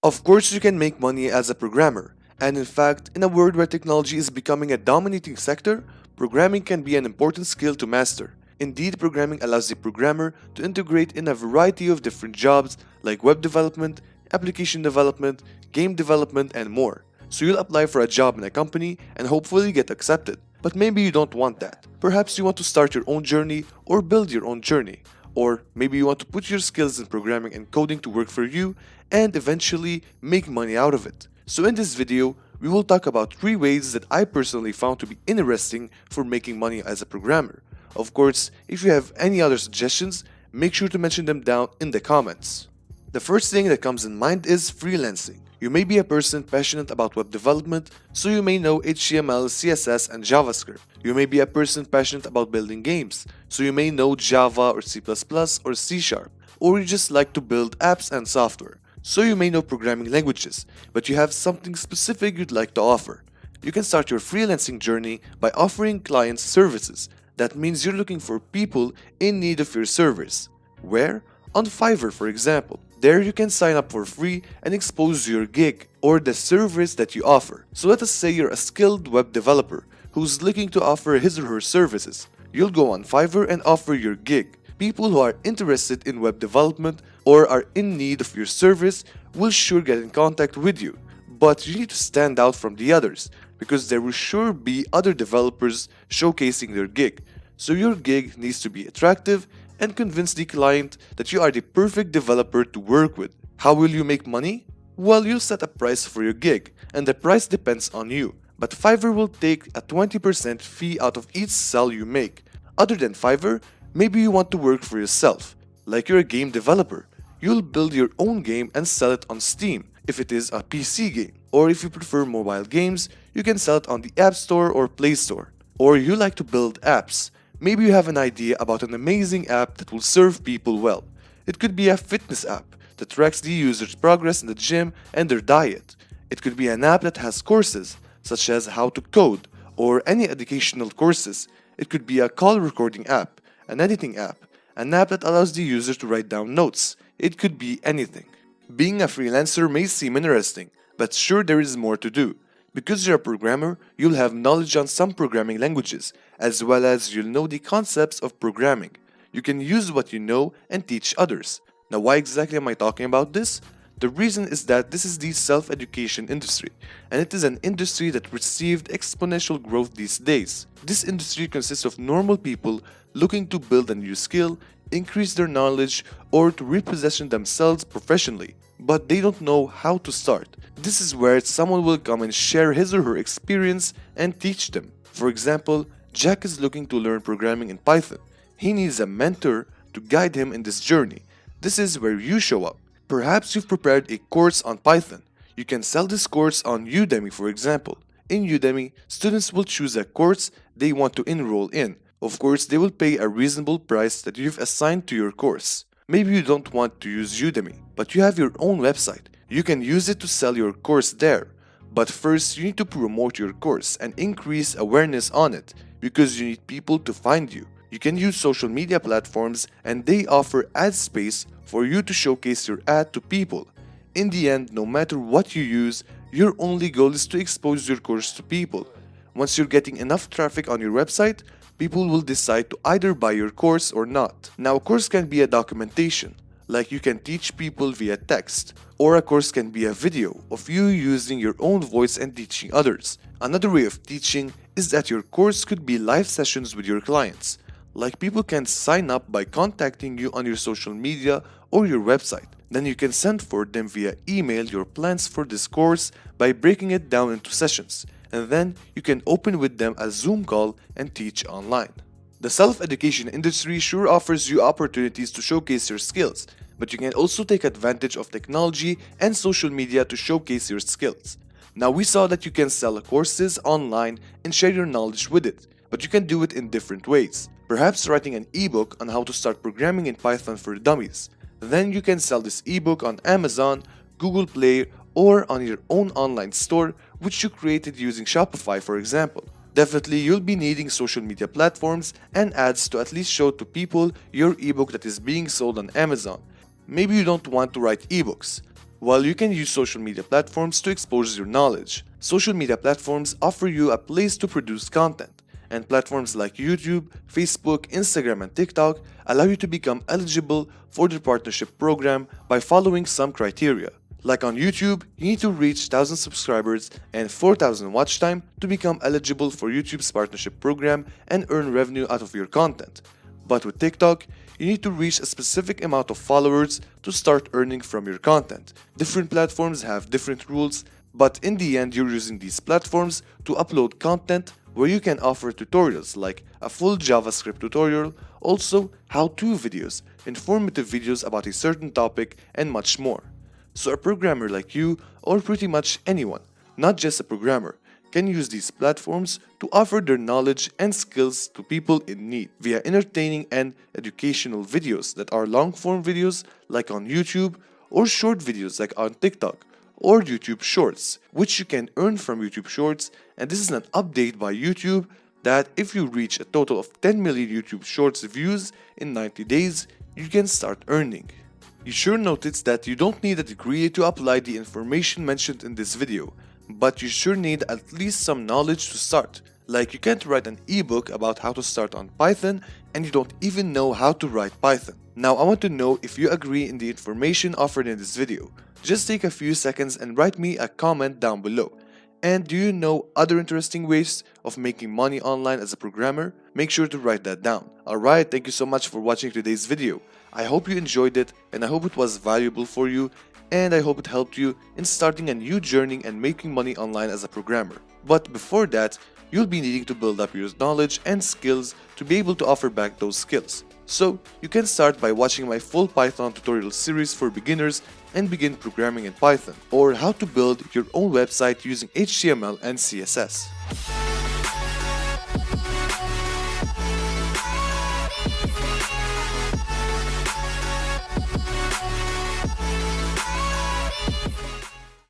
Of course, you can make money as a programmer, and in fact, in a world where technology is becoming a dominating sector, programming can be an important skill to master. Indeed, programming allows the programmer to integrate in a variety of different jobs like web development, application development, game development, and more. So you'll apply for a job in a company and hopefully get accepted. But maybe you don't want that. Perhaps you want to start your own journey or build your own journey. Or maybe you want to put your skills in programming and coding to work for you and eventually make money out of it. So in this video, we will talk about 3 ways that I personally found to be interesting for making money as a programmer. Of course, if you have any other suggestions, make sure to mention them down in the comments. The first thing that comes in mind is freelancing. You may be a person passionate about web development, so you may know HTML, CSS, and JavaScript. You may be a person passionate about building games, so you may know Java or C++ or C#. Or you just like to build apps and software, so you may know programming languages, but you have something specific you'd like to offer. You can start your freelancing journey by offering clients services. That means you're looking for people in need of your service. Where? On Fiverr, for example. There you can sign up for free and expose your gig or the service that you offer. So let us say you're a skilled web developer who's looking to offer his or her services. You'll go on Fiverr and offer your gig. People who are interested in web development or are in need of your service will sure get in contact with you. But you need to stand out from the others because there will sure be other developers showcasing their gig. So your gig needs to be attractive and convince the client that you are the perfect developer to work with. How will you make money? Well, you'll set a price for your gig, and the price depends on you. But Fiverr will take a 20% fee out of each sale you make. Other than Fiverr, maybe you want to work for yourself. Like you're a game developer. You'll build your own game and sell it on Steam, if it is a PC game. Or if you prefer mobile games, you can sell it on the App Store or Play Store. Or you like to build apps. Maybe you have an idea about an amazing app that will serve people well. It could be a fitness app that tracks the user's progress in the gym and their diet. It could be an app that has courses, such as how to code or any educational courses. It could be a call recording app, an editing app, an app that allows the user to write down notes. It could be anything. Being a freelancer may seem interesting, but sure there is more to do. Because you're a programmer, you'll have knowledge on some programming languages, as well as you'll know the concepts of programming. You can use what you know and teach others. Now, why exactly am I talking about this? The reason is that this is the self-education industry, and it is an industry that received exponential growth these days. This industry consists of normal people looking to build a new skill, increase their knowledge, or to reposition themselves professionally, but they don't know how to start. This is where someone will come and share his or her experience and teach them. For example, Jack is looking to learn programming in Python. He needs a mentor to guide him in this journey. This is where you show up. Perhaps you've prepared a course on Python. You can sell this course on Udemy, for example. In Udemy, students will choose a course they want to enroll in. Of course, they will pay a reasonable price that you've assigned to your course. Maybe you don't want to use Udemy, but you have your own website. You can use it to sell your course there. But first, you need to promote your course and increase awareness on it because you need people to find you. You can use social media platforms and they offer ad space for you to showcase your ad to people. In the end, no matter what you use, your only goal is to expose your course to people. Once you're getting enough traffic on your website, people will decide to either buy your course or not. Now, a course can be a documentation, like you can teach people via text, or a course can be a video of you using your own voice and teaching others. Another way of teaching is that your course could be live sessions with your clients. Like people can sign up by contacting you on your social media or your website. Then you can send for them via email your plans for this course by breaking it down into sessions. And then you can open with them a Zoom call and teach online. The self-education industry sure offers you opportunities to showcase your skills, but you can also take advantage of technology and social media to showcase your skills. Now we saw that you can sell courses online and share your knowledge with it, but you can do it in different ways. Perhaps writing an ebook on how to start programming in Python for dummies. Then you can sell this ebook on Amazon, Google Play, or on your own online store, which you created using Shopify, for example. Definitely, you'll be needing social media platforms and ads to at least show to people your ebook that is being sold on Amazon. Maybe you don't want to write ebooks. While you can use social media platforms to expose your knowledge, social media platforms offer you a place to produce content, and platforms like YouTube, Facebook, Instagram, and TikTok allow you to become eligible for their partnership program by following some criteria. Like on YouTube, you need to reach 1,000 subscribers and 4,000 watch time to become eligible for YouTube's partnership program and earn revenue out of your content. But with TikTok, you need to reach a specific amount of followers to start earning from your content. Different platforms have different rules, but in the end you're using these platforms to upload content where you can offer tutorials like a full JavaScript tutorial, also how-to videos, informative videos about a certain topic, and much more. So a programmer like you, or pretty much anyone, not just a programmer, can use these platforms to offer their knowledge and skills to people in need via entertaining and educational videos that are long-form videos like on YouTube, or short videos like on TikTok or YouTube Shorts, which you can earn from YouTube Shorts. And this is an update by YouTube that if you reach a total of 10 million YouTube Shorts views in 90 days, you can start earning. You sure noticed that you don't need a degree to apply the information mentioned in this video, but you sure need at least some knowledge to start. Like you can't write an ebook about how to start on Python and you don't even know how to write Python. Now I want to know if you agree in the information offered in this video. Just take a few seconds and write me a comment down below. And do you know other interesting ways of making money online as a programmer? Make sure to write that down. Alright, thank you so much for watching today's video. I hope you enjoyed it and I hope it was valuable for you, and I hope it helped you in starting a new journey and making money online as a programmer. But before that, you'll be needing to build up your knowledge and skills to be able to offer back those skills. So you can start by watching my full Python tutorial series for beginners and begin programming in Python, or how to build your own website using HTML and CSS.